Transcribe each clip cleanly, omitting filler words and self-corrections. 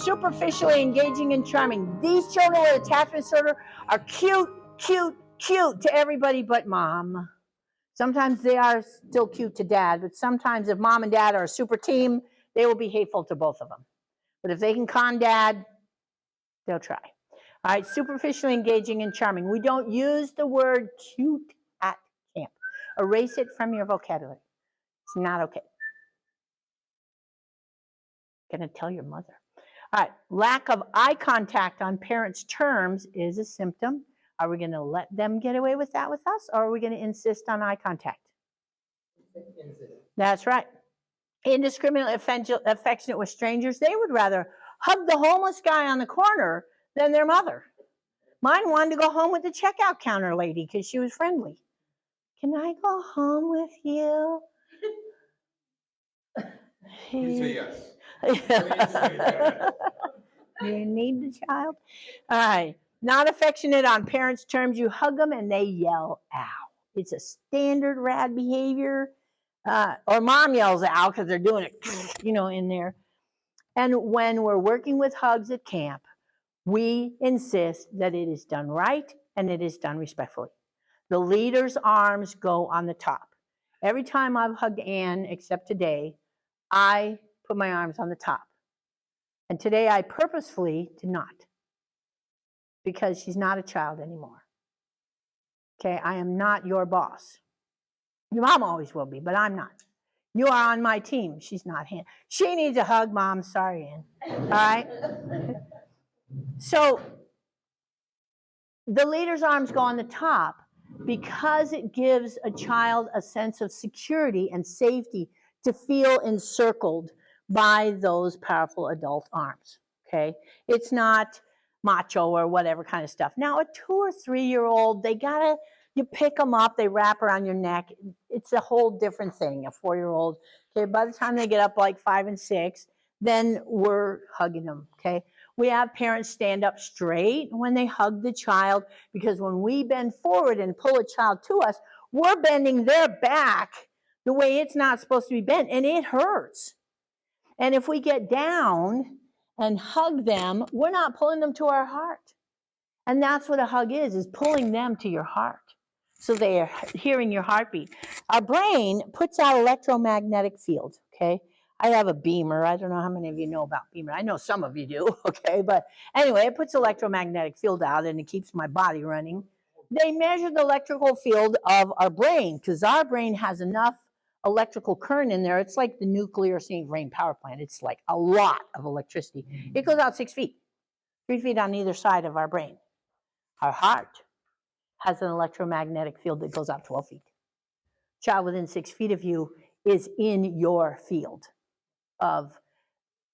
superficially engaging and charming. These children with attachment disorder are cute, cute, cute to everybody but mom. Sometimes they are still cute to dad, but sometimes if mom and dad are a super team, they will be hateful to both of them. But if they can con dad, they'll try. All right, superficially engaging and charming. We don't use the word cute at camp. Erase it from your vocabulary. It's not okay. Gonna tell your mother. All right, lack of eye contact on parents' terms is a symptom. Are we gonna let them get away with that with us, or are we gonna insist on eye contact? That's right. Indiscriminately affectionate with strangers. They would rather hug the homeless guy on the corner than their mother. Mine wanted to go home with the checkout counter lady because she was friendly. Can I go home with you? You say yes. You need the child? All right. Not affectionate on parents' terms. You hug them and they yell ow. It's a standard rad behavior. Or mom yells ow because they're doing it, in there. And when we're working with hugs at camp, we insist that it is done right and it is done respectfully. The leader's arms go on the top. Every time I've hugged Anne, except today, I put my arms on the top. And today I purposefully did not, because she's not a child anymore. Okay, I am not your boss. Your mom always will be, but I'm not. You are on my team. She's not. She needs a hug, Mom. Sorry, Ann. All right? So the leader's arms go on the top because it gives a child a sense of security and safety to feel encircled by those powerful adult arms. Okay? It's not macho or whatever kind of stuff. Now, a 2 or 3-year-old, you pick them up, they wrap around your neck. It's a whole different thing. A 4-year-old, okay, by the time they get up like 5 and 6, then we're hugging them, okay? We have parents stand up straight when they hug the child, because when we bend forward and pull a child to us, we're bending their back the way it's not supposed to be bent, and it hurts. And if we get down and hug them, we're not pulling them to our heart. And that's what a hug is pulling them to your heart. So they are hearing your heartbeat. Our brain puts out electromagnetic field, okay? I have a Beamer. I don't know how many of you know about Beamer. I know some of you do, okay? But anyway, it puts electromagnetic field out and it keeps my body running. They measure the electrical field of our brain because our brain has enough electrical current in there. It's like the nuclear St. Vrain power plant. It's like a lot of electricity. It goes out 6 feet, 3 feet on either side of our brain. Our heart has an electromagnetic field that goes out 12 feet. Child within 6 feet of you is in your field of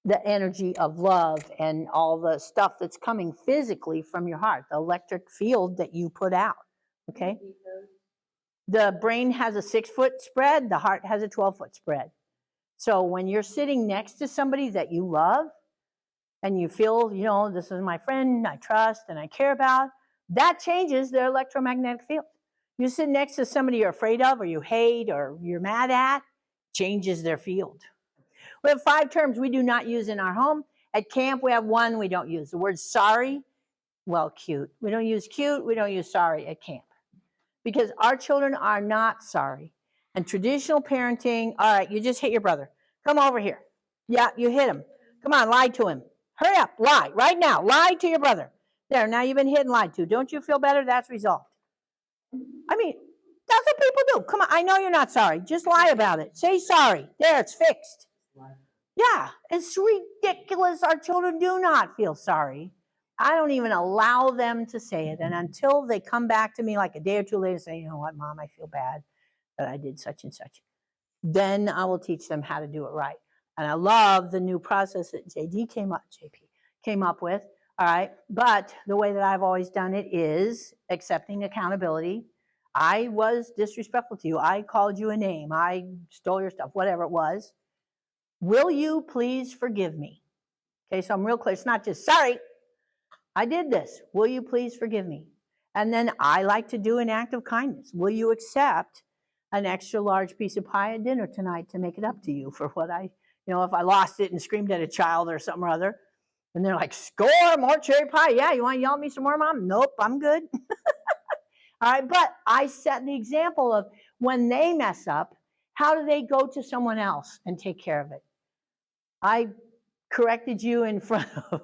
the energy of love and all the stuff that's coming physically from your heart, the electric field that you put out, okay? The brain has a 6-foot spread, the heart has a 12-foot spread. So when you're sitting next to somebody that you love and you feel, this is my friend I trust and I care about, that changes their electromagnetic field. You sit next to somebody you're afraid of or you hate or you're mad at, changes their field. We have 5 terms we do not use in our home. At camp, we have 1 we don't use. The word sorry, cute. We don't use cute, we don't use sorry at camp. Because our children are not sorry. And traditional parenting, all right, you just hit your brother. Come over here. Yeah, you hit him. Come on, lie to him. Hurry up, lie, right now. Lie to your brother. There, now you've been hit and lied to. Don't you feel better? That's resolved. I mean, that's what people do. Come on, I know you're not sorry. Just lie about it. Say sorry. There, it's fixed. Yeah, it's ridiculous. Our children do not feel sorry. I don't even allow them to say it. And until they come back to me like a day or 2 later and say, you know what, Mom, I feel bad that I did such and such, then I will teach them how to do it right. And I love the new process that JP came up with. All right. But the way that I've always done it is accepting accountability. I was disrespectful to you. I called you a name. I stole your stuff, whatever it was. Will you please forgive me? Okay, so I'm real clear. It's not just, sorry, I did this. Will you please forgive me? And then I like to do an act of kindness. Will you accept an extra large piece of pie at dinner tonight to make it up to you for what if I lost it and screamed at a child or something or other? And they're like, score, more cherry pie. Yeah, you want to yell at me some more, Mom? Nope, I'm good. All right, but I set the example of when they mess up, how do they go to someone else and take care of it? I corrected you in front of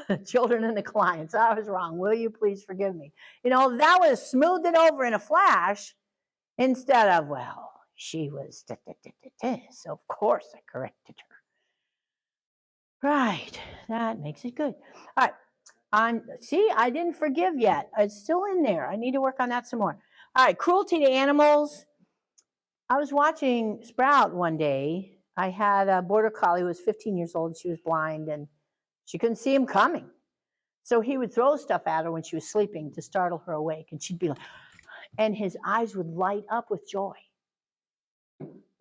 the children and the clients. I was wrong. Will you please forgive me? You know, that was smoothed it over in a flash instead of, well, she was, so of course I corrected her. Right, that makes it good. All right, see, I didn't forgive yet. It's still in there. I need to work on that some more. All right, cruelty to animals. I was watching Sprout one day. I had a border collie who was 15 years old. She was blind and she couldn't see him coming. So he would throw stuff at her when she was sleeping to startle her awake. And she'd be like, and his eyes would light up with joy.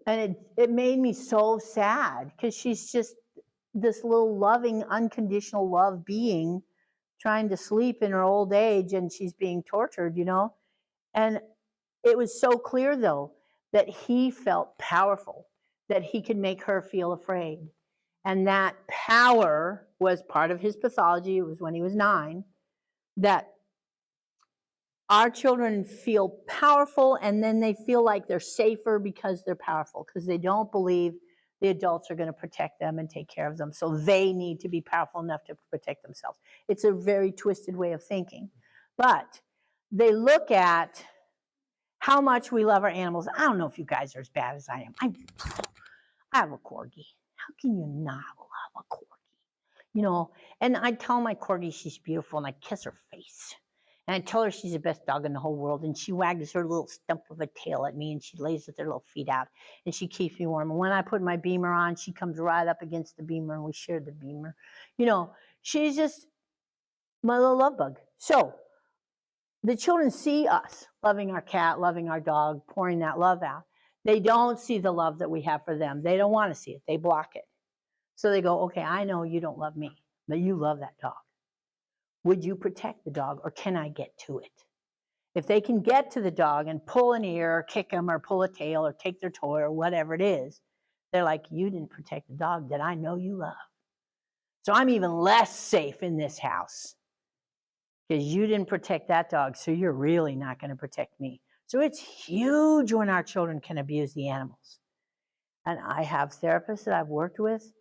And it made me so sad because she's just this little loving, unconditional love being trying to sleep in her old age and she's being tortured, you know? And it was so clear, though, that he felt powerful, that he could make her feel afraid. And that power was part of his pathology. It was when he was 9, that our children feel powerful and then they feel like they're safer because they're powerful, because they don't believe the adults are going to protect them and take care of them. So they need to be powerful enough to protect themselves. It's a very twisted way of thinking. But they look at how much we love our animals. I don't know if you guys are as bad as I am. I have a corgi. How can you not love a corgi? You know, and I tell my corgi she's beautiful and I kiss her face. And I tell her she's the best dog in the whole world. And she wags her little stump of a tail at me and she lays with her little feet out and she keeps me warm. And when I put my beamer on, she comes right up against the beamer and we share the beamer. You know, she's just my little love bug. So the children see us loving our cat, loving our dog, pouring that love out. They don't see the love that we have for them. They don't want to see it. They block it. So they go, okay, I know you don't love me, but you love that dog. Would you protect the dog or can I get to it? If they can get to the dog and pull an ear or kick them or pull a tail or take their toy or whatever it is, they're like, you didn't protect the dog that I know you love. So I'm even less safe in this house because you didn't protect that dog, so you're really not going to protect me. So it's huge when our children can abuse the animals. And I have therapists that I've worked with.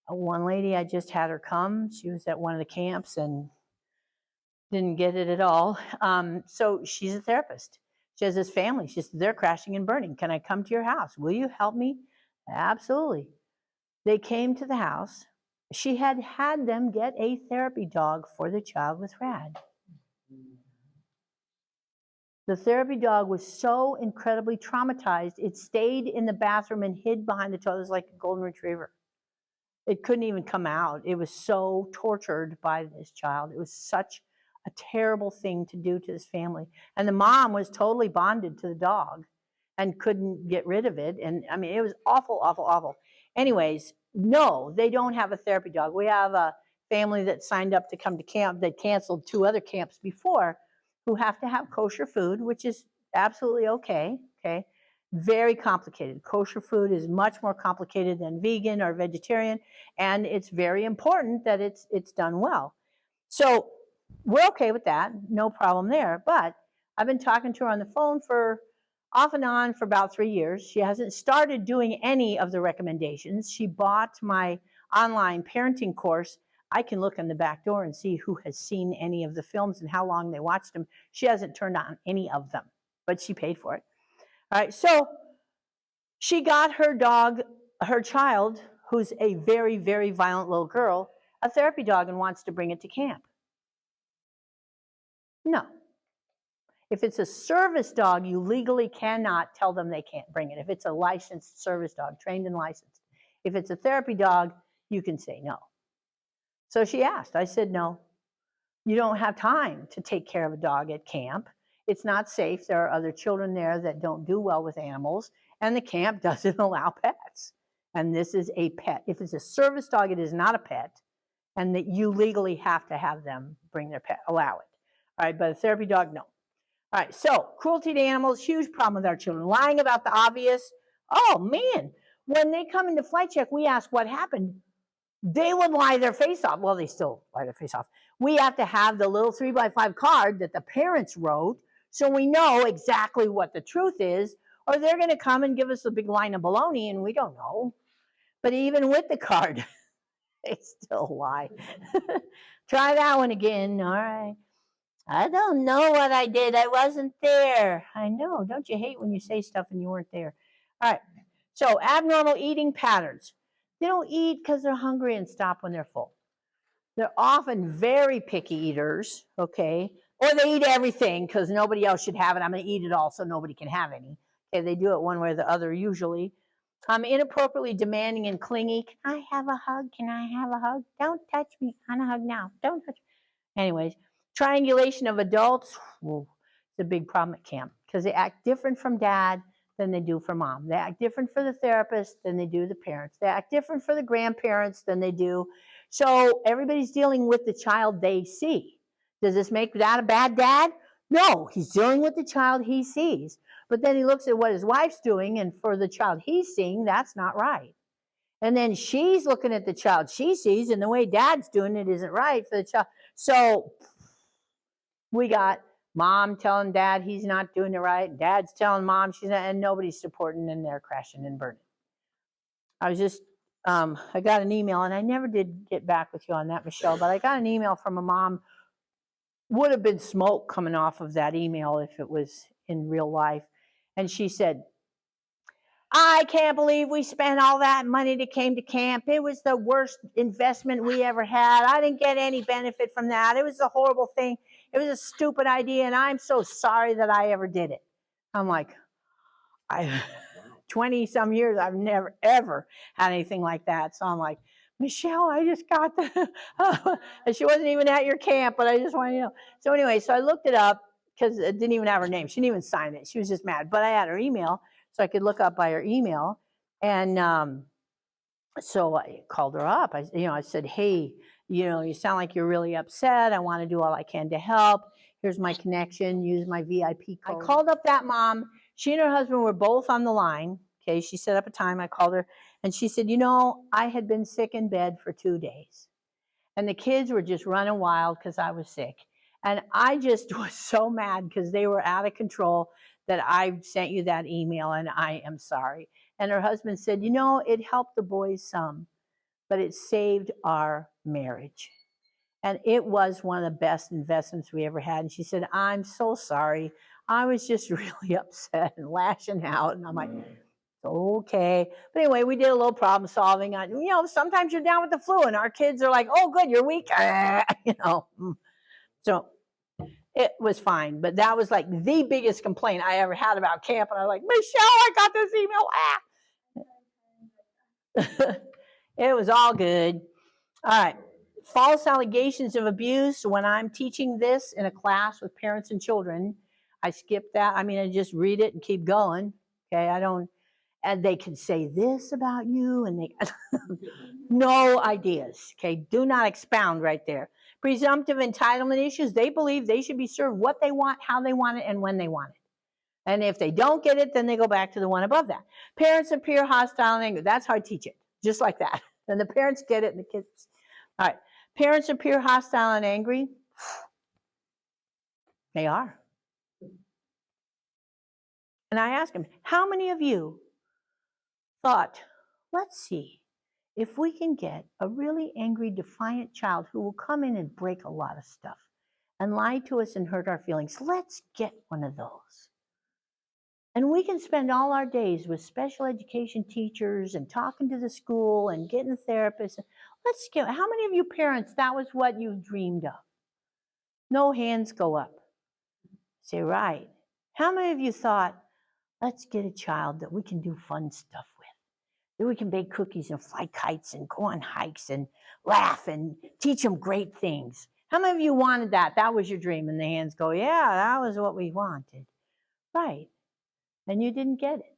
One lady, I just had her come. She was at one of the camps and didn't get it at all. So she's a therapist. She has this family. She says, they're crashing and burning. Can I come to your house? Will you help me? Absolutely. They came to the house. She had had them get a therapy dog for the child with RAD. The therapy dog was so incredibly traumatized, it stayed in the bathroom and hid behind the toilet. It was like a golden retriever. It couldn't even come out. It was so tortured by this child. It was such a terrible thing to do to this family. And the mom was totally bonded to the dog and couldn't get rid of it. And I mean, it was awful, awful, awful. Anyways, no, they don't have a therapy dog. We have a family that signed up to come to camp that canceled 2 other camps before, who have to have kosher food, which is absolutely okay. Okay. Very complicated. Kosher food is much more complicated than vegan or vegetarian, and it's very important that it's done well. So we're okay with that, no problem there. But I've been talking to her on the phone for off and on for about 3 years. She hasn't started doing any of the recommendations. She bought my online parenting course. I can look in the back door and see who has seen any of the films and how long they watched them. She hasn't turned on any of them, but she paid for it. All right, so she got her dog, her child, who's a very, very violent little girl, a therapy dog and wants to bring it to camp. No. If it's a service dog, you legally cannot tell them they can't bring it. If it's a licensed service dog, trained and licensed. If it's a therapy dog, you can say no. So she asked. I said, no, you don't have time to take care of a dog at camp. It's not safe. There are other children there that don't do well with animals, and the camp doesn't allow pets. And this is a pet. If it's a service dog, it is not a pet, and that you legally have to have them bring their pet, allow it. All right, but a therapy dog, no. All right, so cruelty to animals, huge problem with our children. Lying about the obvious. Oh, man. When they come into flight check, we ask what happened. they would lie their face off. Well, they still lie their face off. We have to have the little 3x5 card that the parents wrote so we know exactly what the truth is, or they're going to come and give us a big line of baloney and we don't know. But even with the card, they still lie. Try that one again. All right. I don't know what I did. I wasn't there. I know. Don't you hate when you say stuff and you weren't there? All right. So, abnormal eating patterns. They don't eat because they're hungry and stop when they're full. They're often very picky eaters, okay? Or they eat everything because nobody else should have it. I'm going to eat it all so nobody can have any. Okay, they do it one way or the other usually. Inappropriately demanding and clingy. Can I have a hug? Can I have a hug? Don't touch me. I want a hug now. Don't touch me. Anyways, triangulation of adults. Whoa, it's a big problem at camp because they act different from dad than they do for mom. They act different for the therapist than they do the parents. They act different for the grandparents than they do. So everybody's dealing with the child they see. Does this make that a bad dad? No, he's dealing with the child he sees. But then he looks at what his wife's doing, and for the child he's seeing, that's not right. And then she's looking at the child she sees, and the way dad's doing it isn't right for the child. So we got mom telling dad he's not doing it right, dad's telling mom she's not, and nobody's supporting, and they're crashing and burning. I was just, I got an email, and I never did get back with you on that, Michelle, but I got an email from a mom. Would have been smoke coming off of that email if it was in real life. And she said, I can't believe we spent all that money that came to camp. It was the worst investment we ever had. I didn't get any benefit from that. It was a horrible thing. It was a stupid idea, and I'm so sorry that I ever did it. I'm like, 20 some years, I've never, ever had anything like that. So I'm like, Michelle, I just got the, and she wasn't even at your camp, but I just want to know. So anyway, so I looked it up because it didn't even have her name. She didn't even sign it. She was just mad, but I had her email. So I could look up by her email. And so I called her up. I said, hey, you sound like you're really upset. I want to do all I can to help. Here's my connection. Use my VIP code. I called up that mom. She and her husband were both on the line. Okay, she set up a time. I called her, and she said, I had been sick in bed for 2 days. And the kids were just running wild because I was sick. And I just was so mad because they were out of control that I sent you that email, and I am sorry. And her husband said, it helped the boys some, but it saved our marriage. And it was one of the best investments we ever had. And she said, I'm so sorry. I was just really upset and lashing out. And I'm like, okay. But anyway, we did a little problem solving on, sometimes you're down with the flu and our kids are like, oh, good, you're weak. So it was fine. But that was like the biggest complaint I ever had about camp. And I was like, Michelle, I got this email. It was all good. All right. False allegations of abuse. When I'm teaching this in a class with parents and children, I skip that. I just read it and keep going. Okay. And they can say this about you, and they no ideas. Okay, do not expound right there. Presumptive entitlement issues. They believe they should be served what they want, how they want it, and when they want it. And if they don't get it, then they go back to the one above that. Parents appear hostile and angry. That's how I teach it, just like that. And the parents get it, and the kids. All right. Parents appear hostile and angry. They are. And I ask them, how many of you thought, let's see if we can get a really angry, defiant child who will come in and break a lot of stuff and lie to us and hurt our feelings. Let's get one of those. And we can spend all our days with special education teachers and talking to the school and getting therapists. How many of you parents, that was what you dreamed of? No hands go up. Say, right. How many of you thought, let's get a child that we can do fun stuff with? That we can bake cookies and fly kites and go on hikes and laugh and teach them great things. How many of you wanted that? That was your dream. And the hands go, yeah, that was what we wanted. Right. And you didn't get it.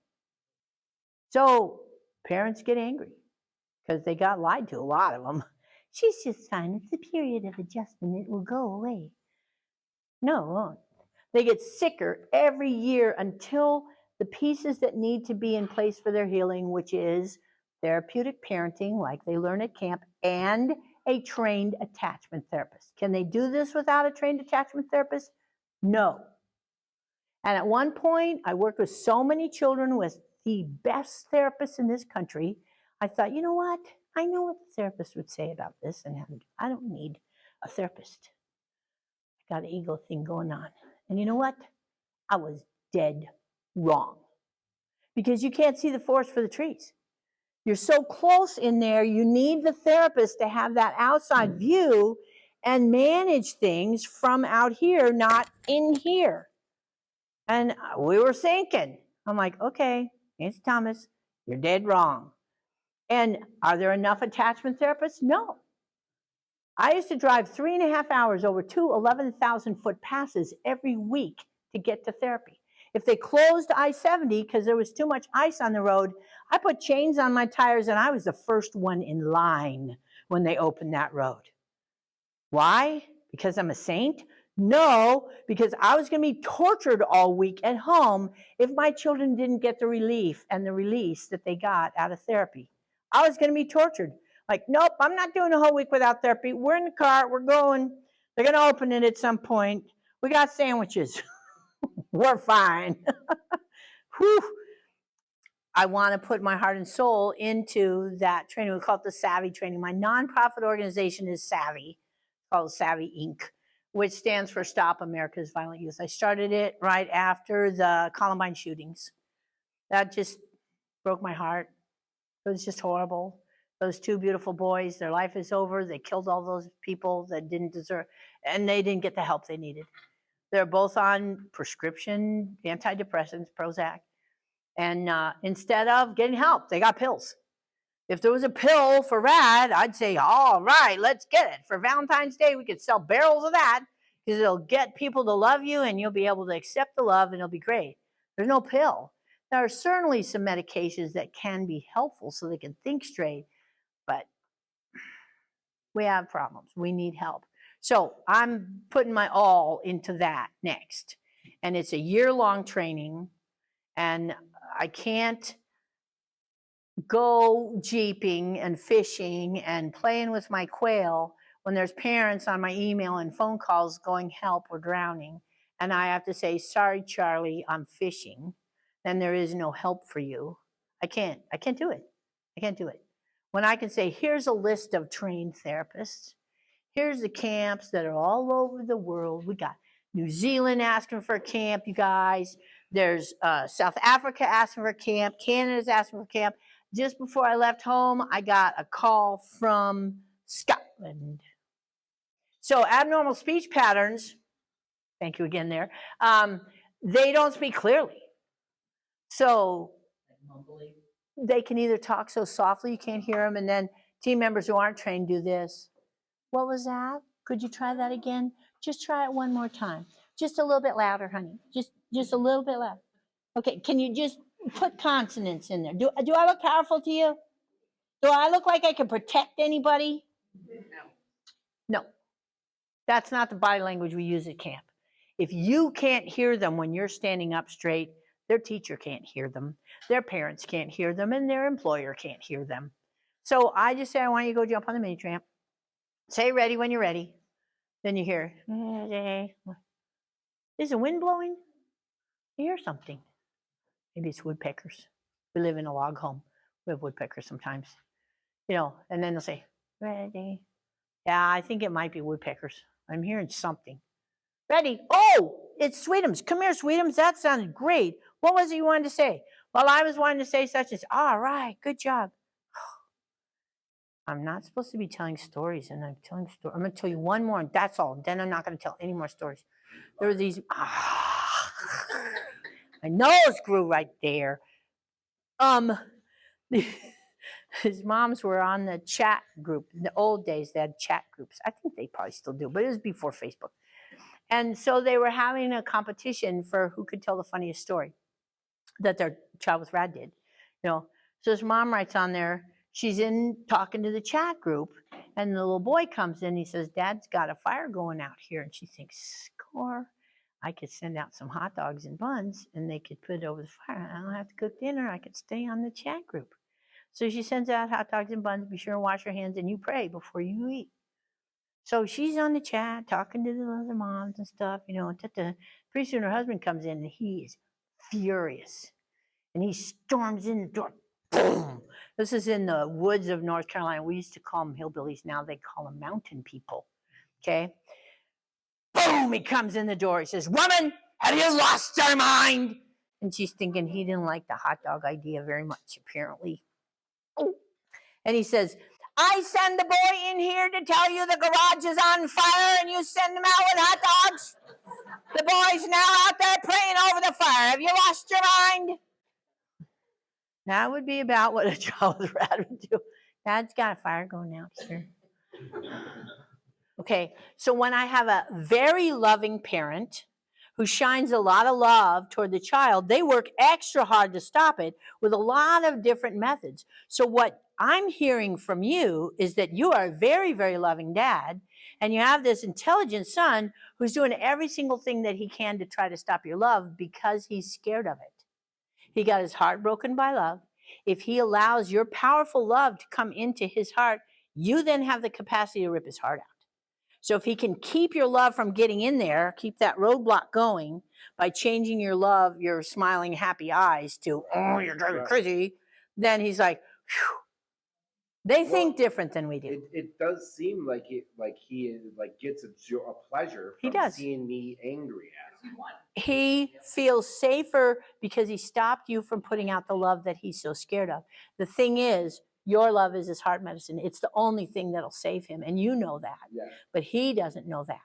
So parents get angry because they got lied to, a lot of them. She's just fine. It's a period of adjustment. It will go away. No, it won't. They get sicker every year until the pieces that need to be in place for their healing, which is therapeutic parenting like they learn at camp, and a trained attachment therapist. Can they do this without a trained attachment therapist? No. And at one point, I worked with so many children with the best therapists in this country. I thought, you know what? I know what the therapist would say about this, and I don't need a therapist. I got an ego thing going on. And you know what? I was dead wrong, because you can't see the forest for the trees. You're so close in there, you need the therapist to have that outside view and manage things from out here, not in here. And we were sinking. I'm like, okay, Nancy Thomas, you're dead wrong. And are there enough attachment therapists? No. I used to drive 3.5 hours over two 11,000-foot passes every week to get to therapy. If they closed I-70 because there was too much ice on the road, I put chains on my tires and I was the first one in line when they opened that road. Why? Because I'm a saint? No, because I was going to be tortured all week at home if my children didn't get the relief and the release that they got out of therapy. I was going to be tortured. Like, nope, I'm not doing a whole week without therapy. We're in the car. We're going. They're going to open it at some point. We got sandwiches. We're fine. Whew. I want to put my heart and soul into that training. We call it the Savvy training. My nonprofit organization is Savvy, called Savvy Inc., which stands for Stop America's Violent Youth. I started it right after the Columbine shootings. That just broke my heart. It was just horrible. Those two beautiful boys, their life is over. They killed all those people that didn't deserve, and they didn't get the help they needed. They're both on prescription antidepressants, Prozac. And instead of getting help, they got pills. If there was a pill for RAD, I'd say, all right, let's get it. For Valentine's Day, we could sell barrels of that because it'll get people to love you and you'll be able to accept the love and it'll be great. There's no pill. There are certainly some medications that can be helpful so they can think straight, but we have problems. We need help. So I'm putting my all into that next. And it's a year-long training, and I can't go jeeping and fishing and playing with my quail when there's parents on my email and phone calls going, help, we're drowning. And I have to say, sorry, Charlie, I'm fishing. Then there is no help for you. I can't do it. I can't do it. When I can say, here's a list of trained therapists. Here's the camps that are all over the world. We got New Zealand asking for a camp, you guys. There's South Africa asking for a camp. Canada's asking for a camp. Just before I left home, I got a call from Scotland. So abnormal speech patterns, thank you again there, they don't speak clearly. So they can either talk so softly you can't hear them, and then team members who aren't trained do this. What was that? Could you try that again? Just try it one more time. Just a little bit louder, honey. Just a little bit louder. Okay, can you just put consonants in there? Do I look powerful to you? Do I look like I can protect anybody? No. That's not the body language we use at camp. If you can't hear them when you're standing up straight, their teacher can't hear them, their parents can't hear them, and their employer can't hear them. So I just say, I want you to go jump on the mini tramp. Say ready when you're ready. Then you hear, is the wind blowing? You hear something. Maybe it's woodpeckers. We live in a log home. We have woodpeckers sometimes. You know, and then they'll say, ready. Yeah, I think it might be woodpeckers. I'm hearing something. Ready. Oh, it's Sweetums. Come here, Sweetums. That sounded great. What was it you wanted to say? Well, I was wanting to say such as, all right, good job. I'm not supposed to be telling stories, and I'm telling stories. I'm going to tell you one more, and that's all. Then I'm not going to tell any more stories. There were these, my nose grew right there. His moms were on the chat group. In the old days, they had chat groups. I think they probably still do, but it was before Facebook. And so they were having a competition for who could tell the funniest story that their child with RAD did. You know, so his mom writes on there, she's in talking to the chat group, and the little boy comes in. He says, Dad's got a fire going out here. And she thinks, score. I could send out some hot dogs and buns, and they could put it over the fire. I don't have to cook dinner. I could stay on the chat group. So she sends out hot dogs and buns. Be sure and wash your hands and you pray before you eat. So she's on the chat talking to the other moms and stuff, you know. Pretty soon her husband comes in and he is furious. And he storms in the door. Boom! This is in the woods of North Carolina. We used to call them hillbillies. Now they call them mountain people. Okay? Boom! He comes in the door. He says, "Woman, have you lost your mind?" And she's thinking he didn't like the hot dog idea very much, apparently. And he says, "I send the boy in here to tell you the garage is on fire and you send him out with hot dogs? The boy's now out there praying over the fire. Have you lost your mind?" That would be about what a child with Rad would do. Dad's got a fire going out here. Okay, so when I have a very loving parent who shines a lot of love toward the child, they work extra hard to stop it with a lot of different methods. So what I'm hearing from you is that you are a very, very loving dad, and you have this intelligent son who's doing every single thing that he can to try to stop your love because he's scared of it. He got his heart broken by love. If he allows your powerful love to come into his heart, you then have the capacity to rip his heart out. So if he can keep your love from getting in there, keep that roadblock going by changing your love, your smiling, happy eyes to, "Oh, you're driving crazy," then he's like, "Phew." They think different than we do. It does seem like he gets a pleasure He from does. seeing me angry at him. He feels safer because he stopped you from putting out the love that he's so scared of. The thing is, your love is his heart medicine. It's the only thing that'll save him, and you know that. Yeah. But he doesn't know that.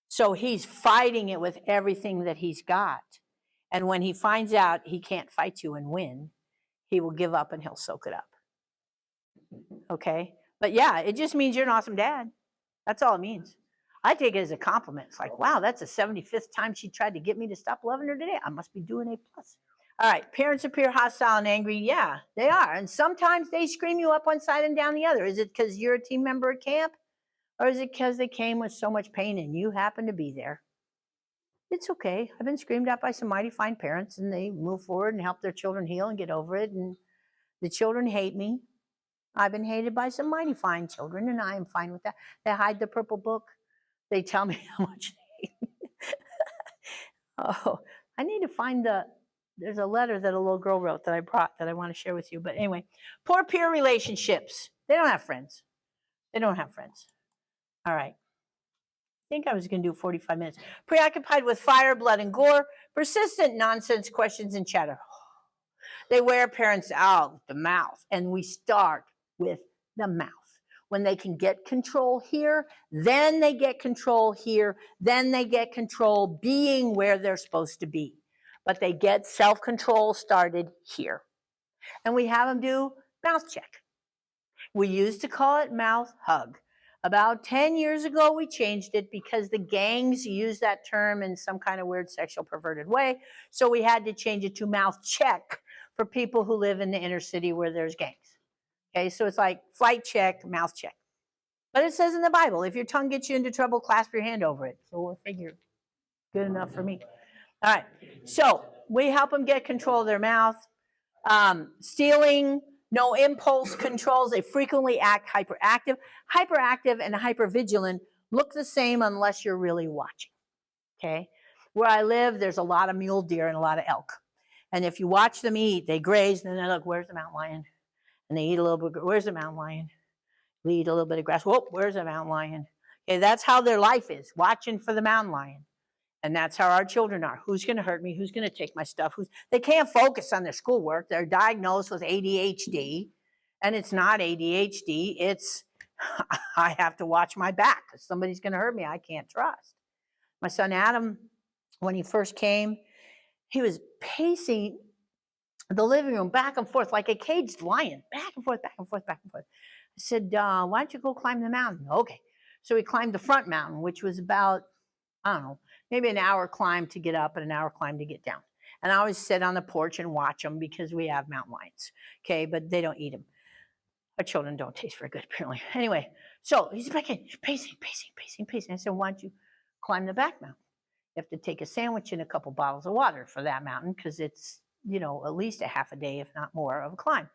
So he's fighting it with everything that he's got. And when he finds out he can't fight you and win, he will give up and he'll soak it up. Okay? But yeah, it just means you're an awesome dad. That's all it means. I take it as a compliment. It's like, wow, that's the 75th time she tried to get me to stop loving her today. I must be doing A+. All right, parents appear hostile and angry. Yeah, they are. And sometimes they scream you up one side and down the other. Is it because you're a team member at camp? Or is it because they came with so much pain and you happen to be there? It's okay. I've been screamed at by some mighty fine parents, and they move forward and help their children heal and get over it. And the children hate me. I've been hated by some mighty fine children, and I am fine with that. They hide the purple book. They tell me how much they hate me. Oh, I need to find there's a letter that a little girl wrote that I brought that I want to share with you. But anyway, poor peer relationships. They don't have friends. They don't have friends. All right. I think I was going to do 45 minutes. Preoccupied with fire, blood, and gore. Persistent nonsense questions and chatter. They wear parents out with the mouth. And we start with the mouth. When they can get control here, then they get control here, then they get control being where they're supposed to be. But they get self-control started here. And we have them do mouth check. We used to call it mouth hug. About 10 years ago, we changed it because the gangs use that term in some kind of weird sexual perverted way. So we had to change it to mouth check for people who live in the inner city where there's gangs. Okay, so it's like flight check, mouth check. But it says in the Bible, if your tongue gets you into trouble, clasp your hand over it. So we'll figure good enough for me. All right, so we help them get control of their mouth. Stealing, no impulse controls. They frequently act hyperactive. Hyperactive and hypervigilant look the same unless you're really watching. Okay, where I live, there's a lot of mule deer and a lot of elk. And if you watch them eat, they graze, and then they look, where's the mountain lion? And they eat a little bit, where's the mountain lion? They eat a little bit of grass. Whoop, where's the mountain lion? Okay, that's how their life is, watching for the mountain lion. And that's how our children are. Who's going to hurt me? Who's going to take my stuff? They can't focus on their schoolwork. They're diagnosed with ADHD. And it's not ADHD. It's, I have to watch my back because somebody's going to hurt me I can't trust. My son Adam, when he first came, he was pacing the living room back and forth like a caged lion. Back and forth, back and forth, back and forth. I said, why don't you go climb the mountain? Okay. So we climbed the front mountain, which was about, I don't know, maybe an hour climb to get up and an hour climb to get down. And I always sit on the porch and watch them because we have mountain lions. Okay, but they don't eat them. Our children don't taste very good, apparently. Anyway, so he's back in, pacing. I said, why don't you climb the back mountain? You have to take a sandwich and a couple bottles of water for that mountain because it's, at least a half a day, if not more, of a climb.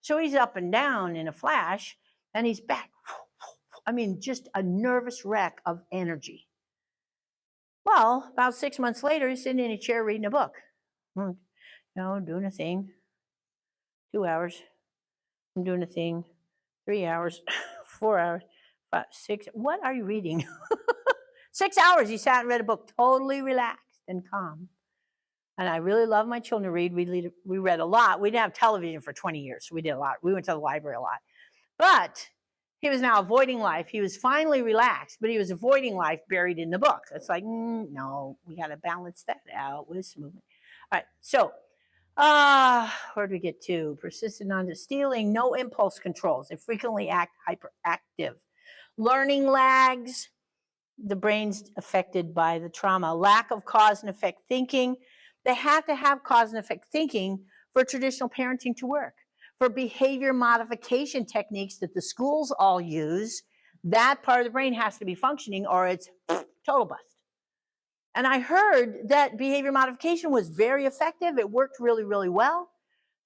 So he's up and down in a flash, and he's back. I mean, just a nervous wreck of energy. Well, about 6 months later, he's sitting in a chair reading a book. You know, doing a thing. 2 hours. I'm doing a thing. 3 hours. 4 hours. 5, 6. What are you reading? 6 hours he sat and read a book, totally relaxed and calm. And I really love my children to read. We read a lot. We didn't have television for 20 years, so we did a lot. We went to the library a lot. But he was now avoiding life. He was finally relaxed, but he was avoiding life buried in the book. It's like, no, we got to balance that out with some movement. All right, so where do we get to? Persistent non-stealing, no impulse controls. They frequently act hyperactive. Learning lags, the brain's affected by the trauma. Lack of cause and effect thinking. They have to have cause and effect thinking for traditional parenting to work. For behavior modification techniques that the schools all use, that part of the brain has to be functioning or it's total bust. And I heard that behavior modification was very effective. It worked really, really well.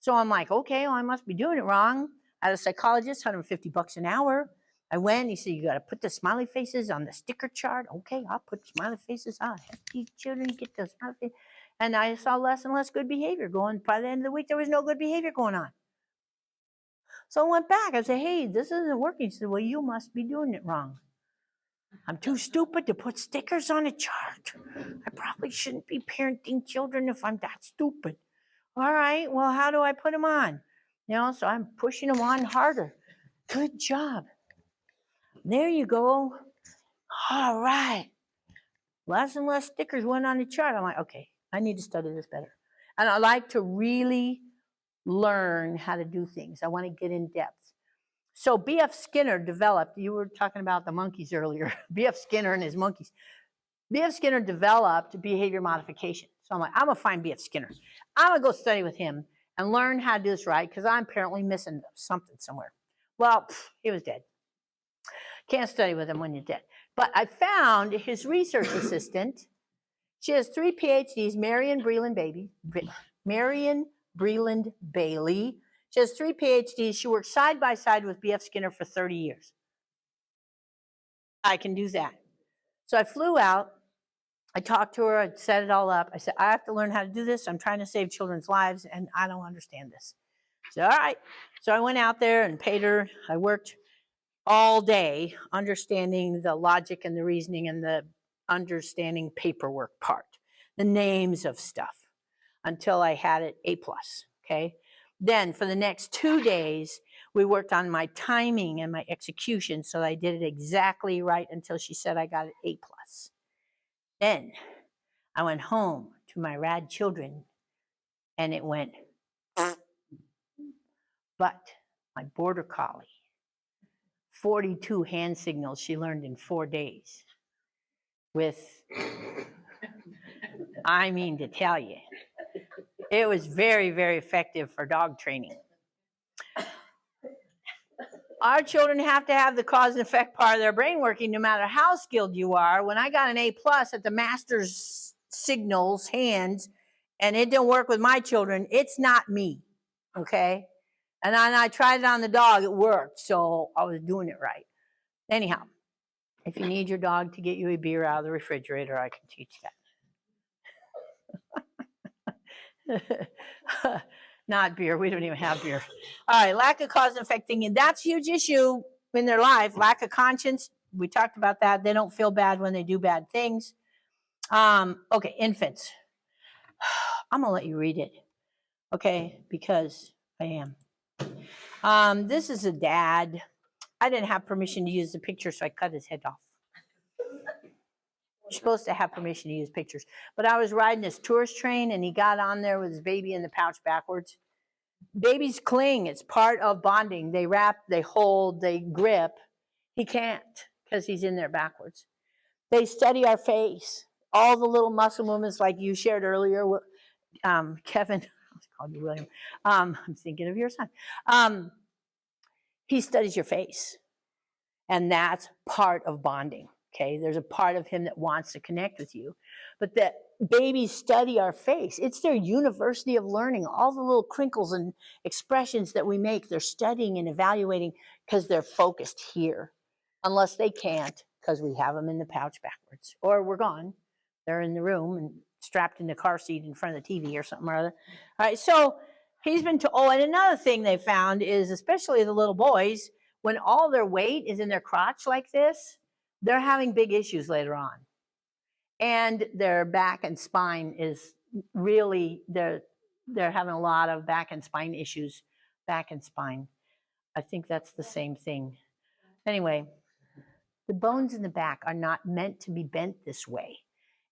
So I'm like, okay, well, I must be doing it wrong. I had a psychologist, $150 an hour. I went, he said, you got to put the smiley faces on the sticker chart. Okay, I'll put smiley faces. I'll help these children get those smiley faces. And I saw less and less good behavior going. By the end of the week, there was no good behavior going on. So I went back. I said, hey, this isn't working. He said, well, you must be doing it wrong. I'm too stupid to put stickers on a chart. I probably shouldn't be parenting children if I'm that stupid. All right, well, how do I put them on? You know, so I'm pushing them on harder. Good job. There you go. All right. Less and less stickers went on the chart. I'm like, okay, I need to study this better. And I like to really learn how to do things. I want to get in depth. So B.F. Skinner developed, you were talking about the monkeys earlier, B.F. Skinner and his monkeys. B.F. Skinner developed behavior modification. So I'm like, I'm going to find B.F. Skinner. I'm going to go study with him and learn how to do this right because I'm apparently missing something somewhere. Well, he was dead. Can't study with him when you're dead. But I found his research assistant. She has 3 PhDs, Marion Breland Bailey. She has 3 PhDs. She worked side by side with B.F. Skinner for 30 years. I can do that. So I flew out. I talked to her. I set it all up. I said, I have to learn how to do this. I'm trying to save children's lives, and I don't understand this. She said, all right. So I went out there and paid her. I worked all day understanding the logic and the reasoning and the understanding paperwork part, the names of stuff, until I had it A+, okay? Then for the next 2 days, we worked on my timing and my execution, so I did it exactly right until she said I got it A+. Then I went home to my rad children, and it went, but my border collie, 42 hand signals she learned in 4 days with, I mean to tell you, it was very, very effective for dog training. Our children have to have the cause and effect part of their brain working no matter how skilled you are. When I got an A+ at the master's signals, hands, and it didn't work with my children, it's not me, okay? And I tried it on the dog, it worked, so I was doing it right. Anyhow, if you need your dog to get you a beer out of the refrigerator, I can teach that. Not beer. We don't even have beer. All right. Lack of cause and effect thinking. That's a huge issue in their life. Lack of conscience. We talked about that. They don't feel bad when they do bad things. Okay. Infants. I'm going to let you read it. Okay. Because I am. This is a dad. I didn't have permission to use the picture, so I cut his head off. You're supposed to have permission to use pictures. But I was riding this tourist train, and he got on there with his baby in the pouch backwards. Babies cling. It's part of bonding. They wrap, they hold, they grip. He can't because he's in there backwards. They study our face. All the little muscle movements like you shared earlier. Kevin, I called you William. I'm thinking of your son. He studies your face. And that's part of bonding. Okay, there's a part of him that wants to connect with you. But babies study our face. It's their university of learning. All the little crinkles and expressions that we make, they're studying and evaluating because they're focused here. Unless they can't, because we have them in the pouch backwards, or we're gone. They're in the room and strapped in the car seat in front of the TV or something or other. All right, so he's been to, oh, and another thing they found is, especially the little boys, when all their weight is in their crotch like this, they're having big issues later on. And their back and spine is really, they're having a lot of back and spine issues. Back and spine. I think that's the same thing. Anyway, the bones in the back are not meant to be bent this way,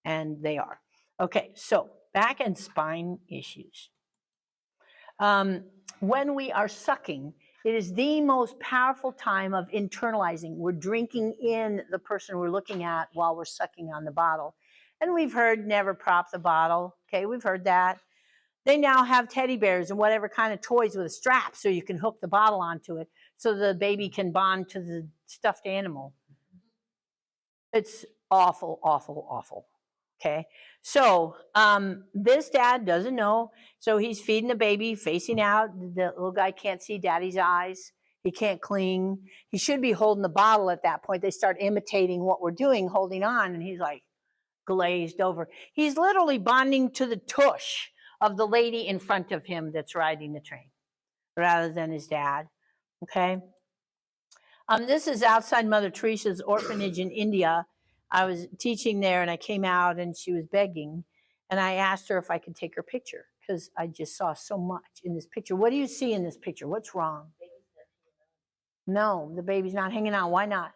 and they are. Okay, so back and spine issues. When we are sucking, it is the most powerful time of internalizing. We're drinking in the person we're looking at while we're sucking on the bottle. And we've heard never prop the bottle. Okay, we've heard that. They now have teddy bears and whatever kind of toys with a strap so you can hook the bottle onto it so the baby can bond to the stuffed animal. It's awful, awful, awful. Okay, so this dad doesn't know, so he's feeding the baby facing out. The little guy can't see daddy's eyes. He can't cling. He should be holding the bottle at that point. They start imitating what we're doing, holding on, and he's like glazed over. He's literally bonding to the tush of the lady in front of him that's riding the train rather than his dad. Okay. This is outside Mother Teresa's orphanage in India. I was teaching there and I came out and she was begging. And I asked her if I could take her picture because I just saw so much in this picture. What do you see in this picture? What's wrong? No, the baby's not hanging out. Why not?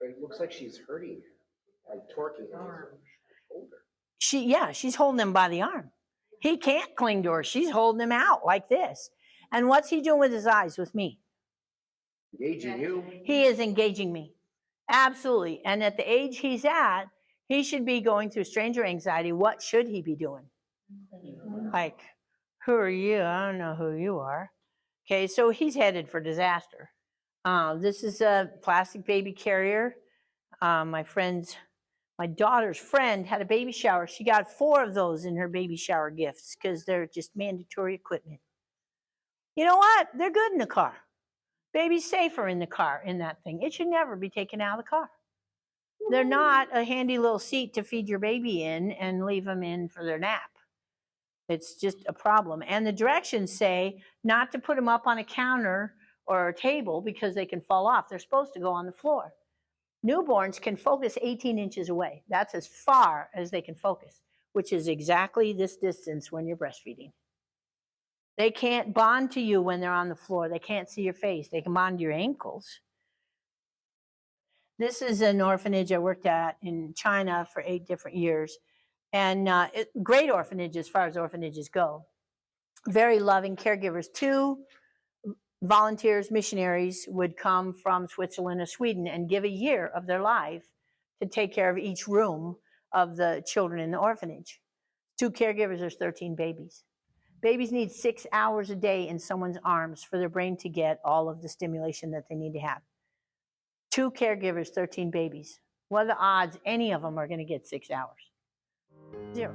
It looks like she's hurting, like torquing her shoulder. She's holding him by the arm. He can't cling to her. She's holding him out like this. And what's he doing with his eyes with me? Engaging you. He is engaging me. Absolutely. And at the age he's at, he should be going through stranger anxiety. What should he be doing? Like, who are you? I don't know who you are. Okay, so he's headed for disaster. This is a plastic baby carrier. My daughter's friend had a baby shower. She got 4 of those in her baby shower gifts because they're just mandatory equipment. You know what? They're good in the car. Baby's safer in the car, in that thing. It should never be taken out of the car. They're not a handy little seat to feed your baby in and leave them in for their nap. It's just a problem. And the directions say not to put them up on a counter or a table because they can fall off. They're supposed to go on the floor. Newborns can focus 18 inches away. That's as far as they can focus, which is exactly this distance when you're breastfeeding. They can't bond to you when they're on the floor. They can't see your face. They can bond to your ankles. This is an orphanage I worked at in China for 8 different years. And great orphanage as far as orphanages go. Very loving caregivers. 2 volunteers, missionaries would come from Switzerland or Sweden and give a year of their life to take care of each room of the children in the orphanage. 2 caregivers, there's 13 babies. Babies need 6 hours a day in someone's arms for their brain to get all of the stimulation that they need to have. 2 caregivers, 13 babies. What are the odds any of them are going to get 6 hours? 0.